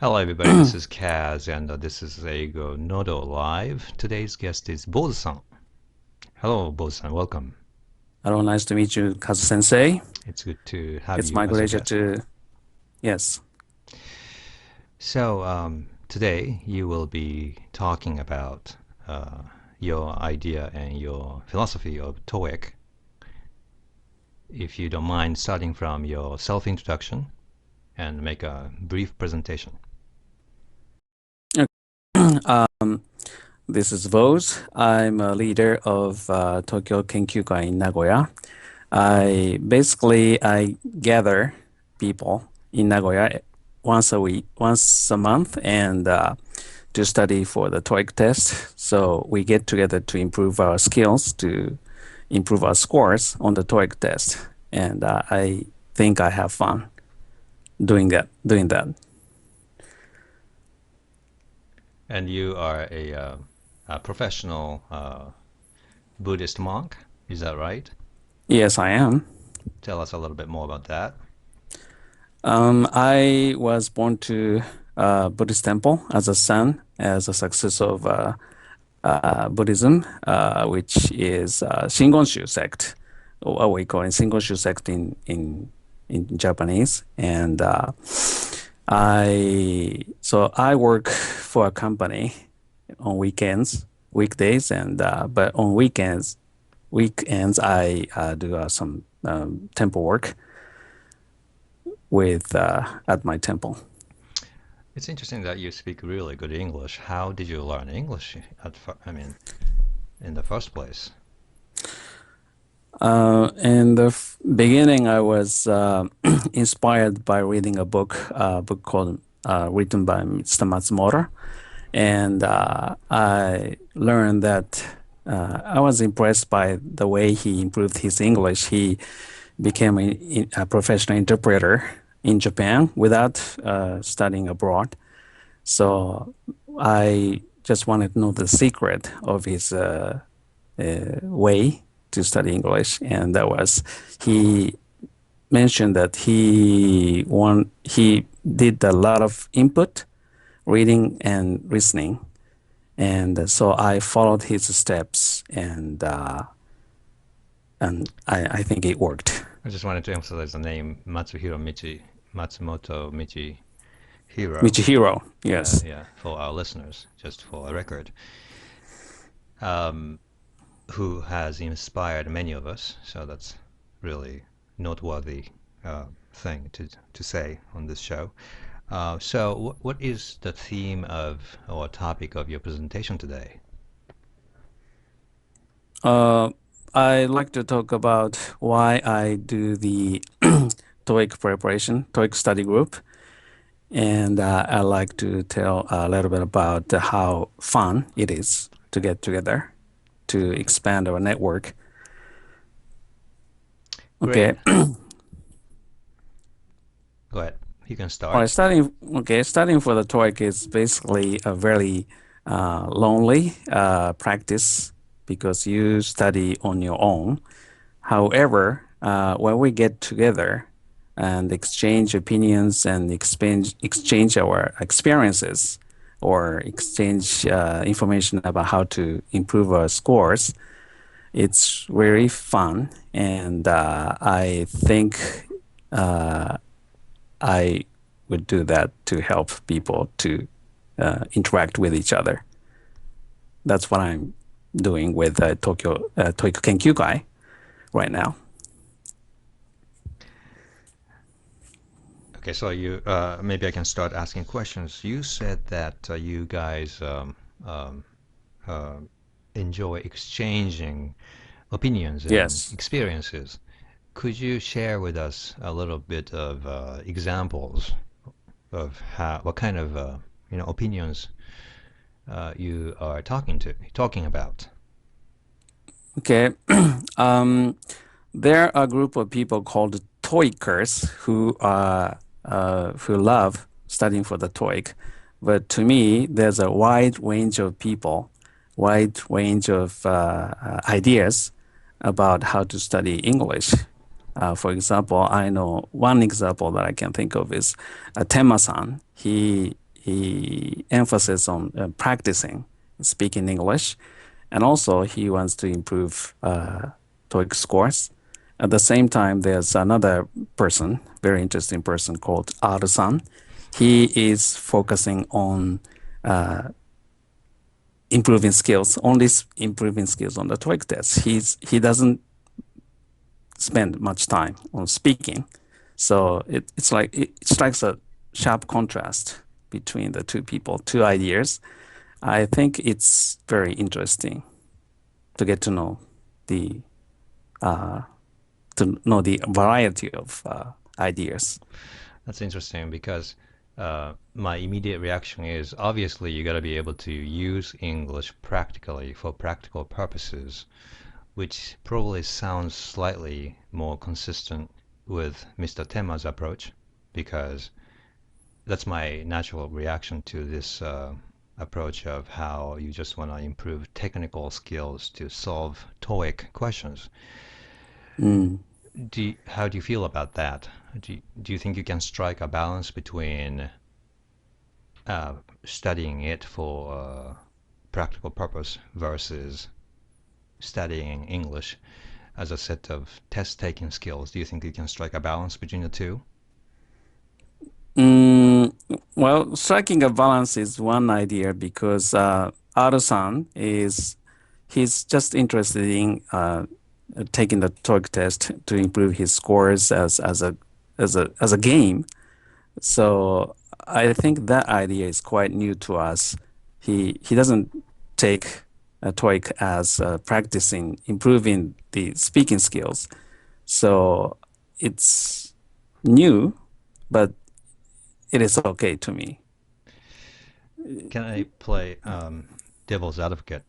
Hello, everybody. This is Kaz, and this is Eigo Nodo Live. Today's guest is VOZEさん. Hello, VOZEさん. Welcome. Hello, nice to meet you, Kazu-sensei. It's good to have It's you my as a pleasure guest. yes. So, today you will be talking about your idea and your philosophy of TOEIC. If you don't mind starting from your self-introduction and make a brief presentation. This is Voze. I'm a leader of Toeic研究会in Nagoya. I gather people in Nagoya once a month, and to study for the TOEIC test. So we get together to improve our skills, to improve our scores on the TOEIC test, and I think I have fun doing that. And you are a professional Buddhist monk, is that right? Yes, I am. Tell us a little bit more about that. I was born to a Buddhist temple as a son, as a successor of Buddhism, which is Shingonshu sect, or what we call it Shingonshu sect in Japanese. And I work for a company on weekdays, and but on weekends I do some temple work at my temple. It's interesting that you speak really good English. How did you learn English in the first place? In the beginning, I was inspired by reading a book called written by Mr. Matsumoto, and I learned that I was impressed by the way he improved his English. He became a professional interpreter in Japan without studying abroad. So I just wanted to know the secret of his way to study English, and that was, he mentioned that he did a lot of input, reading and listening, and so I followed his steps, and I think it worked. I just wanted to emphasize the name Matsumoto Michihiro. Michihiro, yes. Yeah, for our listeners, just for a record. Who has inspired many of us, so that's really noteworthy thing to say on this show. So what is the theme of or topic of your presentation today? I like to talk about why I do the TOEIC preparation, TOEIC study group, and I like to tell a little bit about how fun it is to get together to expand our network. Great. Go ahead. You can start. All right, studying for the TOEIC is basically a very lonely practice because you study on your own. However, when we get together and exchange opinions and exchange our experiences, or exchange information about how to improve our scores, it's very fun, and I think I would do that to help people to interact with each other. That's what I'm doing with Toeic研究会right now. Okay, so you maybe I can start asking questions. You said that you guys enjoy exchanging opinions and Yes. experiences. Could you share with us a little bit of examples of what kind of opinions you are talking about? Okay. There are a group of people called TOEICers who love studying for the TOEIC, but to me, there's a wide range of people, wide range of ideas about how to study English. For example, I know one example that I can think of is Tema-san. He he emphasis on practicing speaking English, and also he wants to improve TOEIC scores. At the same time, there's another person, very interesting person called R-san. He is focusing on improving skills, only improving skills on the TOEIC test. He doesn't spend much time on speaking. So it's like it strikes a sharp contrast between the two people, two ideas. I think it's very interesting to get to know the variety of ideas. That's interesting because my immediate reaction is obviously you got to be able to use English practically for practical purposes, which probably sounds slightly more consistent with Mr. Tema's approach, because that's my natural reaction to this approach of how you just want to improve technical skills to solve TOEIC questions. How do you feel about that? Do you think you can strike a balance between studying it for practical purpose versus studying English as a set of test-taking skills? Do you think you can strike a balance between the two? Well, striking a balance is one idea because Aru-san he's just interested in taking the TOEIC test to improve his scores as a game. So I think that idea is quite new to us. He doesn't take TOEIC as practicing improving the speaking skills. So it's new, but it is okay to me. Can I play devil's advocate?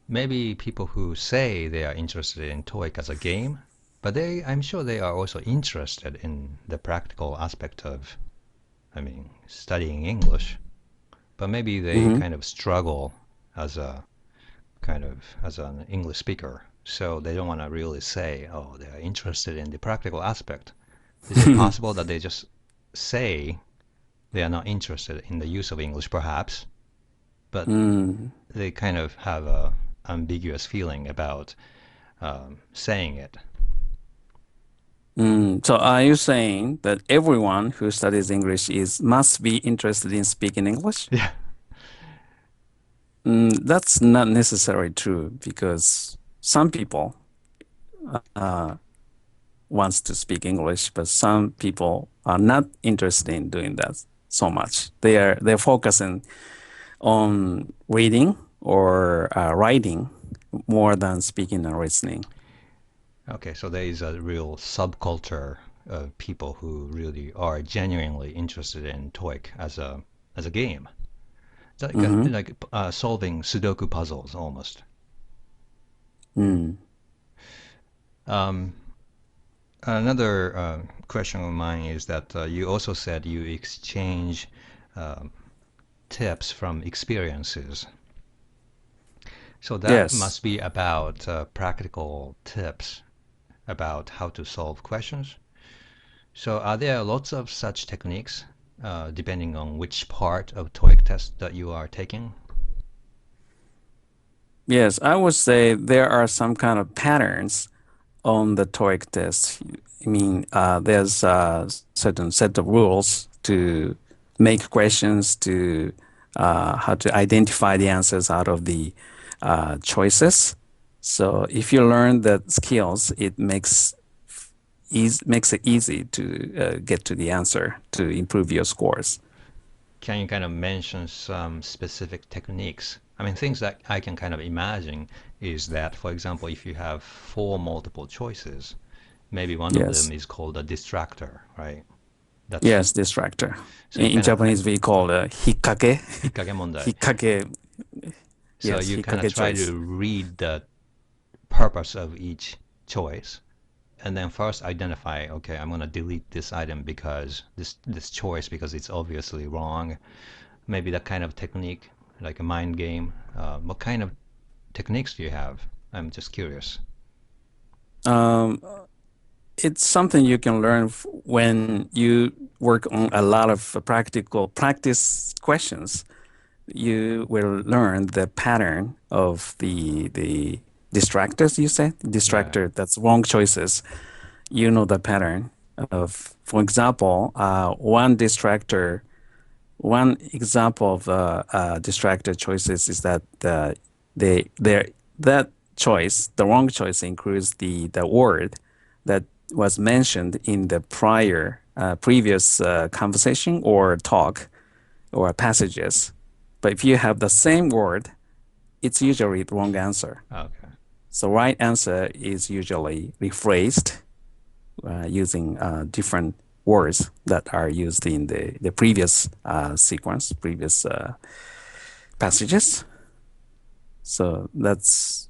Maybe people who say they are interested in TOEIC as a game, but I'm sure they are also interested in the practical aspect of, studying English. But maybe they kind of struggle as an English speaker, so they don't want to really say, oh, they are interested in the practical aspect. Is it possible that they just say they are not interested in the use of English, perhaps, but they kind of have a ambiguous feeling about saying it? So are you saying that everyone who studies English must be interested in speaking English? Yeah. That's not necessarily true because some people wants to speak English, but some people are not interested in doing that so much. They're focusing on reading or writing more than speaking and listening. Okay, so there is a real subculture of people who really are genuinely interested in TOEIC as a game. It's like solving Sudoku puzzles almost. Another question of mine is that you also said you exchange tips from experiences. So that Yes. must be about practical tips about how to solve questions. So are there lots of such techniques depending on which part of TOEIC test that you are taking? Yes, I would say there are some kind of patterns on the TOEIC test. There's a certain set of rules to make questions, to how to identify the answers out of the choices. So if you learn the skills, it makes it easy to get to the answer to improve your scores. Can you kind of mention some specific techniques? Things that I can kind of imagine is that, for example, if you have 4 multiple choices, maybe one of them is called a distractor, right? Yes, distractor. So In Japanese, we call it hikkake. Hikkake mondai. Hikkake. So Yes, you kind of hikkake try choice. to read the purpose of each choice, and then first identify, okay, I'm going to delete this item because this choice because it's obviously wrong. Maybe that kind of technique, like a mind game. What kind of techniques do you have? I'm just curious. it's something you can learn when you work on a lot of practical practice questions. You will learn the pattern of the distractors, you said? Distractor, that's wrong choices. You know the pattern of, for example, one example of distractor choices is that that choice, the wrong choice, includes the word that was mentioned in the previous conversation or talk or passages. But if you have the same word, it's usually the wrong answer. Okay. So right answer is usually rephrased using different words that are used in the previous sequence, previous passages. So that's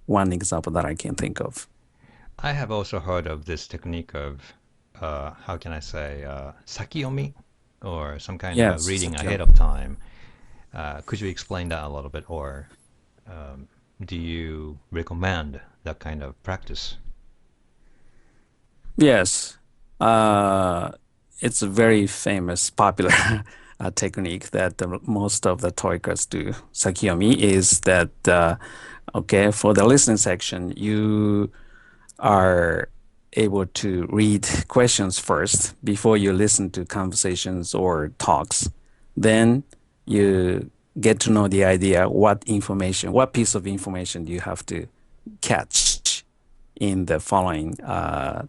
one example that I can think of. I have also heard of this technique of, how can I say, sakiomi, or some kind of Yes, reading sakiomi. ahead of time. Could you explain that a little bit, or do you recommend that kind of practice? Yes, it's a very famous, popular technique that most of the TOEICers do. Sakiomi is that, okay, for the listening section, you are able to read questions first before you listen to conversations or talks. Then you get to know the idea, what piece of information do you have to catch in the following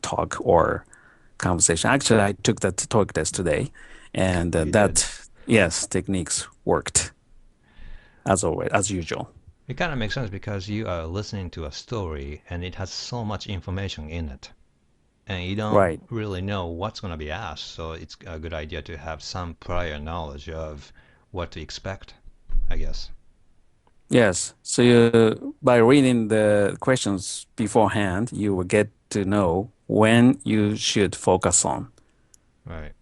talk or conversation. Actually, I took that TOEIC test today, and yes, techniques worked as always, as usual. It kind of makes sense because you are listening to a story and it has so much information in it. And you don't Right. really know what's going to be asked. So it's a good idea to have some prior knowledge of what to expect, I guess. Yes. So by reading the questions beforehand, you will get to know when you should focus on. Right.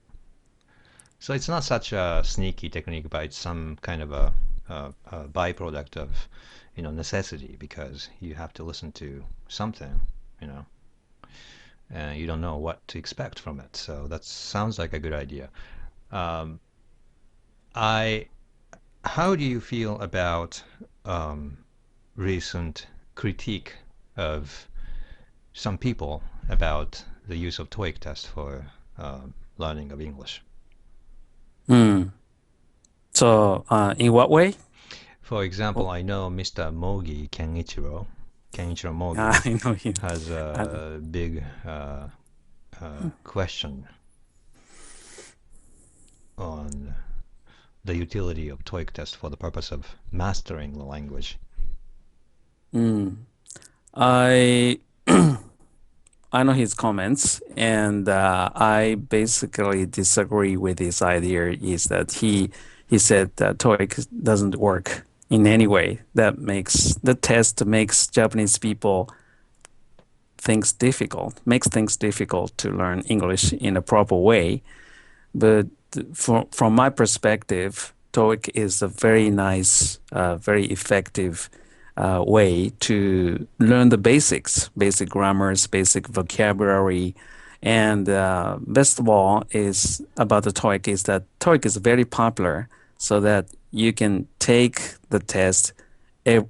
So it's not such a sneaky technique, but it's some kind of a byproduct of, necessity, because you have to listen to something, and you don't know what to expect from it. So that sounds like a good idea. Um, how do you feel about recent critique of some people about the use of TOEIC test for learning of English? So in what way? For example, I know Mr. Kenichiro Mogi, I know him. has a big question on the utility of TOEIC test for the purpose of mastering the language. I I know his comments, and I basically disagree with his idea. Is that he said that TOEIC doesn't work in any way. That makes the test makes Japanese people makes things difficult to learn English in a proper way. But from my perspective, TOEIC is a very nice, very effective way to learn the basics, basic grammars, basic vocabulary. And best of all is about the TOEIC is that TOEIC is very popular, so that you can take the test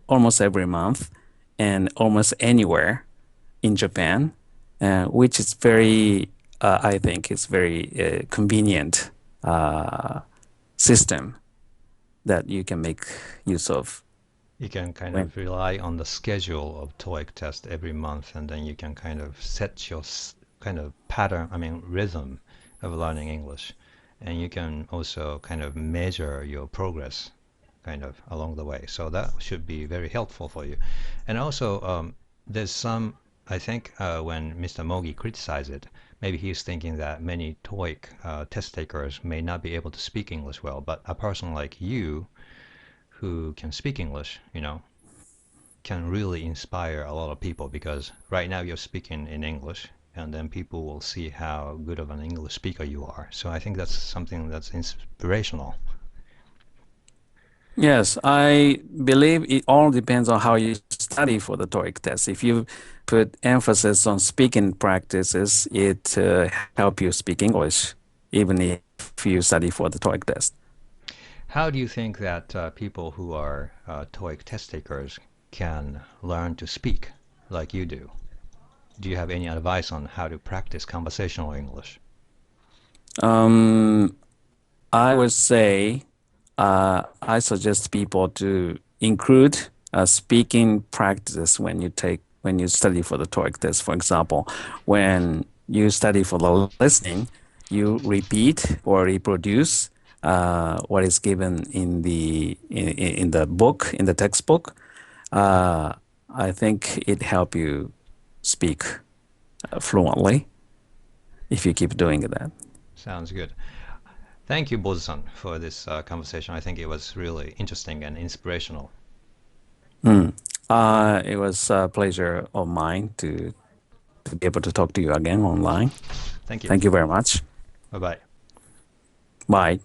almost every month and almost anywhere in Japan, which is very, I think, is very convenient system that you can make use of. You can kind of rely on the schedule of TOEIC test every month, and then you can kind of set your kind of rhythm of learning English. And you can also kind of measure your progress kind of along the way. So that should be very helpful for you. And also, there's some, I think, when Mr. Mogi criticized it, maybe he's thinking that many TOEIC test takers may not be able to speak English well, but a person like you who can speak English, can really inspire a lot of people, because right now you're speaking in English, and then people will see how good of an English speaker you are. So I think that's something that's inspirational. Yes, I believe it all depends on how you study for the TOEIC test. If you put emphasis on speaking practices, it help you speak English, even if you study for the TOEIC test. How do you think that people who are TOEIC test takers can learn to speak like you do? Do you have any advice on how to practice conversational English? I would say I suggest people to include speaking practice when you study for the TOEIC test. For example, when you study for the listening, you repeat or reproduce what is given in the book, in the textbook. I think it help you speak fluently if you keep doing that. Sounds good. Thank you, VOZEさん, for this conversation. I think it was really interesting and inspirational. It was a pleasure of mine to be able to talk to you again online. Thank you. Thank you very much. Bye-bye. Bye.